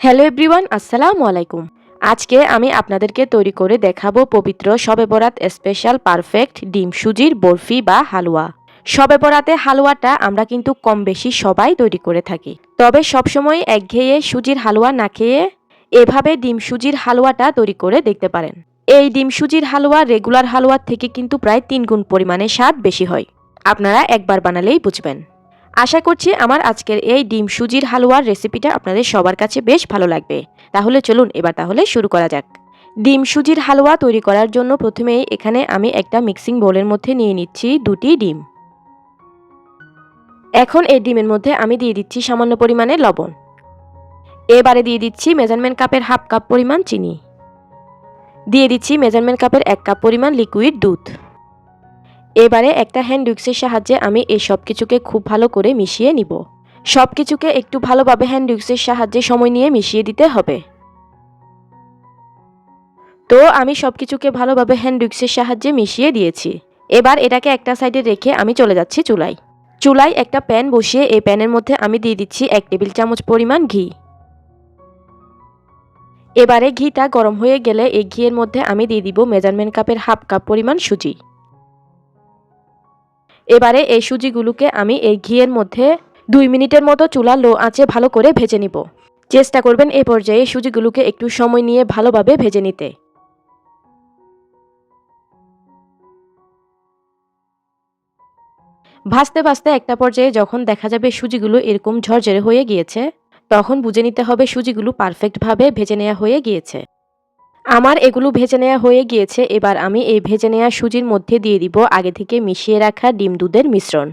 Hello everyone, আসসালামু আলাইকুম। আজকে আমি আপনাদেরকে তৈরি করে দেখাবো পবিত্র শবে বরাত স্পেশাল পারফেক্ট ডিম সুজির বরফি বা হালুয়া। শবে বরাতে হালুয়াটা আমরা কিন্তু কম বেশি সবাই তৈরি করে থাকি, তবে সবসময় একঘেয়ে সুজির হালুয়া না খেয়ে এভাবে ডিম সুজির হালুয়াটা তৈরি করে দেখতে পারেন। এই ডিম সুজির হালুয়া রেগুলার হালুয়ার থেকে কিন্তু প্রায় 3 গুণ পরিমাণে স্বাদ বেশি হয়। আপনারা একবার বানালেই বুঝবেন। আশা করছি আমার আজকের এই ডিম সুজির হালুয়ার রেসিপিটা আপনাদের সবার কাছে বেশ ভালো লাগবে। তাহলে চলুন এবার শুরু করা যাক। ডিম সুজির হালুয়া তৈরি করার জন্য প্রথমেই এখানে আমি একটা মিক্সিং বোলের মধ্যে নিয়ে নিচ্ছি 2টি ডিম। এখন এই ডিমের মধ্যে আমি দিয়ে দিচ্ছি সামান্য পরিমাণে লবণ। এবারে দিয়ে দিচ্ছি মেজারমেন্ট কাপের হাফ কাপ পরিমাণ চিনি। দিয়ে দিচ্ছি মেজারমেন্ট কাপের 1 কাপ পরিমাণ লিকুইড দুধ। এবারে একটা হ্যান্ড উইক্সের সাহায্যে আমি এই সব কিছুকে খুব ভালো করে মিশিয়ে নিব। সব কিছুকে একটু ভালোভাবে হ্যান্ড উইক্সের সাহায্যে সময় নিয়ে মিশিয়ে দিতে হবে। তো আমি সব কিছুকে ভালোভাবে হ্যান্ড উইক্সের সাহায্যে মিশিয়ে দিয়েছি। এবার এটাকে একটা সাইডে রেখে আমি চলে যাচ্ছি চুলায়। চুলায় একটা প্যান বসিয়ে এই প্যানের মধ্যে আমি দিয়ে দিচ্ছি 1 টেবিল চামচ পরিমাণ ঘি। এবারে ঘিটা গরম হয়ে গেলে এই ঘিয়ের মধ্যে আমি দিয়ে দিব মেজারমেন্ট কাপের হাফ কাপ পরিমাণ সুজি। এবারে এই সুজিগুলোকে আমি এই ঘিয়ের মধ্যে 2 মিনিটের মতো চুলা লো আঁচে ভালো করে ভেজে নিব। চেষ্টা করবেন এই পর্যায়ে সুজিগুলোকে একটু সময় নিয়ে ভালোভাবে ভেজে নিতে। ভাজতে ভাজতে একটা পর্যায়ে যখন দেখা যাবে সুজিগুলো এরকম ঝরঝরে হয়ে গিয়েছে, তখন বুঝে নিতে হবে সুজিগুলো পারফেক্টভাবে ভেজে নেওয়া হয়ে গিয়েছে। আমার এগুলো ভেজে নেওয়া হয়ে গিয়েছে। এবার আমি এই ভেজে নেওয়া সুজির মধ্যে দিয়ে দিব আগে থেকে মিশিয়ে রাখা ডিম দুধের মিশ্রণ।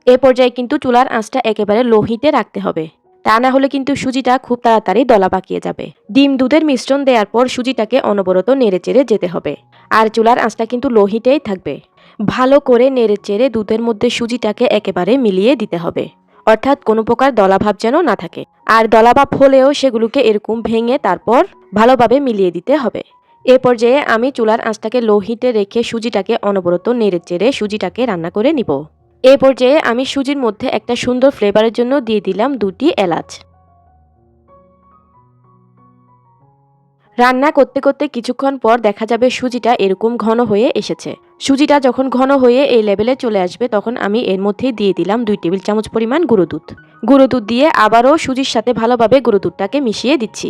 এ পর্যায়ে কিন্তু চুলার আঁচটা একেবারে লো হিটে রাখতে হবে, তা না হলে কিন্তু সুজিটা খুব তাড়াতাড়ি দলা পাকিয়ে যাবে। ডিম দুধের মিশ্রণ দেওয়ার পর সুজিটাকে অনবরত নেড়েচেড়ে যেতে হবে, আর চুলার আঁচটা কিন্তু লো হিটেই থাকবে। ভালো করে নেড়েচেড়ে দুধের মধ্যে সুজিটাকে একেবারে মিলিয়ে দিতে হবে, অর্থাৎ কোনো প্রকার দলাভাব যেন না থাকে। আর দলাভাব হলেও সেগুলোকে এরকম ভেঙে তারপর ভালোভাবে মিলিয়ে দিতে হবে। এ পর্যায়ে আমি চুলার আঁচটাকে লো হিটে রেখে সুজিটাকে অনবরত নেড়েচেড়ে সুজিটাকে রান্না করে নিব। এ পর্যায়ে আমি সুজির মধ্যে একটা সুন্দর ফ্লেভারের জন্য দিয়ে দিলাম 2টি এলাচ। রান্না করতে করতে কিছুক্ষণ পর দেখা যাবে সুজিটা এরকম ঘন হয়ে এসেছে। সুজিটা যখন ঘন হয়ে এই লেভেলে চলে আসবে তখন আমি এর মধ্যে দিয়ে দিলাম 2 টেবিল চামচ পরিমাণ গুঁড়ো দুধ। গুঁড়ো দুধ দিয়ে আবারও সুজির সাথে ভালোভাবে গুঁড়ো দুধটাকে মিশিয়ে দিচ্ছি।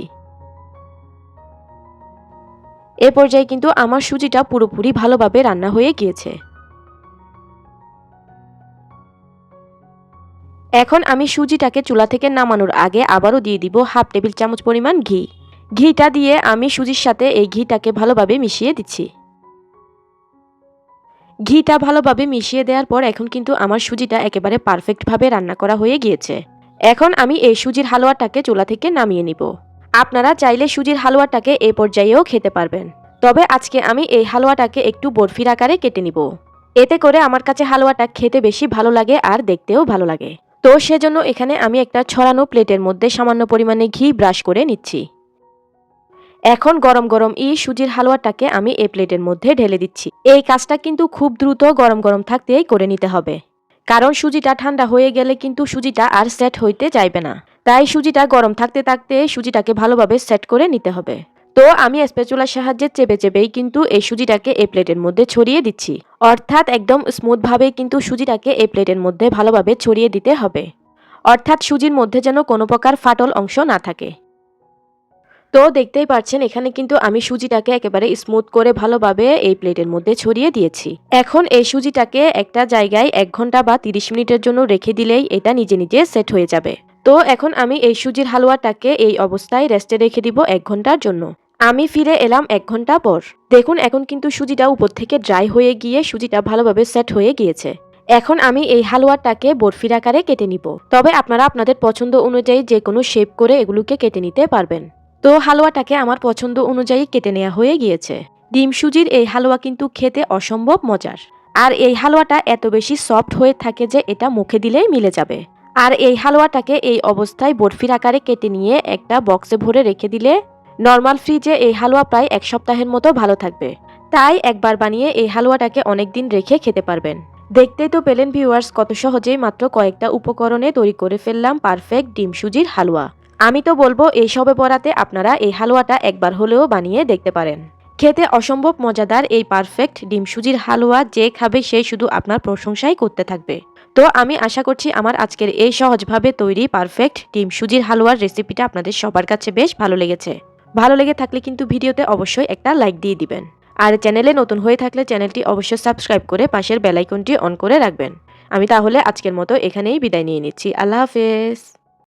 এ পর্যায়ে কিন্তু আমার সুজিটা পুরোপুরি ভালোভাবে রান্না হয়ে গিয়েছে। এখন আমি সুজিটাকে চুলা থেকে নামানোর আগে আবারও দিয়ে দিব হাফ টেবিল চামচ পরিমাণ ঘি। ঘিটা দিয়ে আমি সুজির সাথে এই ঘিটাকে ভালোভাবে মিশিয়ে দিচ্ছি। ঘিটা ভালোভাবে মিশিয়ে দেওয়ার পর এখন কিন্তু আমার সুজিটা একেবারে পারফেক্টভাবে রান্না করা হয়ে গিয়েছে। এখন আমি এই সুজির হালুয়াটাকে চুলা থেকে নামিয়ে নিব। আপনারা চাইলে সুজির হালুয়াটাকে এই পর্যায়েও খেতে পারবেন, তবে আজকে আমি এই হালুয়াটাকে একটু বরফির আকারে কেটে নিব। এতে করে আমার কাছে হালুয়াটা খেতে বেশি ভালো লাগে আর দেখতেও ভালো লাগে। তো সেজন্য এখানে আমি একটা ছড়ানো প্লেটের মধ্যে সামান্য পরিমাণে ঘি ব্রাশ করে নিচ্ছি। এখন গরম গরম সুজির হালুয়াটাকে আমি এই প্লেটের মধ্যে ঢেলে দিচ্ছি। এই কাজটা কিন্তু খুব দ্রুত গরম গরম থাকতেই করে নিতে হবে, কারণ সুজিটা ঠান্ডা হয়ে গেলে কিন্তু সুজিটা আর সেট হইতে চাইবে না। তাই সুজিটা গরম থাকতে থাকতে সুজিটাকে ভালোভাবে সেট করে নিতে হবে। তো আমি স্প্যাচুলার সাহায্যে চেপে চেপেই কিন্তু এই সুজিটাকে এই প্লেটের মধ্যে ছড়িয়ে দিচ্ছি, অর্থাৎ একদম স্মুথভাবে কিন্তু সুজিটাকে এই প্লেটের মধ্যে ভালোভাবে ছড়িয়ে দিতে হবে, অর্থাৎ সুজির মধ্যে যেন কোনো প্রকার ফাটল অংশ না থাকে। তো দেখতেই পাচ্ছেন এখানে কিন্তু আমি সুজিটাকে একেবারে স্মুথ করে ভালোভাবে এই প্লেটের মধ্যে ছড়িয়ে দিয়েছি। এখন এই সুজিটাকে একটা জায়গায় 1 ঘন্টা বা 30 মিনিটের জন্য রেখে দিলেই এটা নিজে নিজে সেট হয়ে যাবে। তো এখন আমি এই সুজির হালুয়াটাকে এই অবস্থায় রেস্টে রেখে দিব 1 ঘন্টার জন্য। আমি ফিরে এলাম 1 ঘন্টা পর। দেখুন এখন কিন্তু সুজিটা উপর থেকে ড্রাই হয়ে গিয়ে সুজিটা ভালোভাবে সেট হয়ে গিয়েছে। এখন আমি এই হালুয়াটাকে বরফির আকারে কেটে নিব, তবে আপনারা আপনাদের পছন্দ অনুযায়ী যে কোনো শেপ করে এগুলোকে কেটে নিতে পারবেন। তো হালুয়াটাকে আমার পছন্দ অনুযায়ী কেটে নেওয়া হয়ে গিয়েছে। ডিম সুজির এই হালুয়া কিন্তু খেতে অসম্ভব মজার, আর এই হালুয়াটা এত বেশি সফট হয়ে থাকে যে এটা মুখে দিলেই মিলে যাবে। আর এই হালুয়াটাকে এই অবস্থায় বরফির আকারে কেটে নিয়ে একটা বক্সে ভরে রেখে দিলে নর্মাল ফ্রিজে এই হালুয়া প্রায় 1 সপ্তাহের মতো ভালো থাকবে। তাই একবার বানিয়ে এই হালুয়াটাকে অনেকদিন রেখে খেতে পারবেন। দেখতেই তো পেলেন ভিউয়ার্স, কত সহজেই মাত্র কয়েকটা উপকরণে তৈরি করে ফেললাম পারফেক্ট ডিম সুজির হালুয়া। আমি তো বলবো এই শবে বরাতে আপনারা এই হালুয়াটা একবার হলেও বানিয়ে দেখতে পারেন। খেতে অসম্ভব মজাদার এই পারফেক্ট ডিম সুজির হালুয়া যে খাবে সে শুধু আপনার প্রশংসাই করতে থাকবে। তো আমি আশা করছি আমার আজকের এই সহজভাবে তৈরি পারফেক্ট ডিম সুজির হালুয়ার রেসিপিটা আপনাদের সবার কাছে বেশ ভালো লেগেছে। ভালো লেগে থাকলে কিন্তু ভিডিওতে অবশ্যই একটা লাইক দিয়ে দিবেন। আর চ্যানেলে নতুন হয়ে থাকলে চ্যানেলটি অবশ্যই সাবস্ক্রাইব করে পাশের বেল আইকনটি অন করে রাখবেন। আমি তাহলে আজকের মতো এখানেই বিদায় নিয়ে নিচ্ছি। আল্লাহ হাফেজ।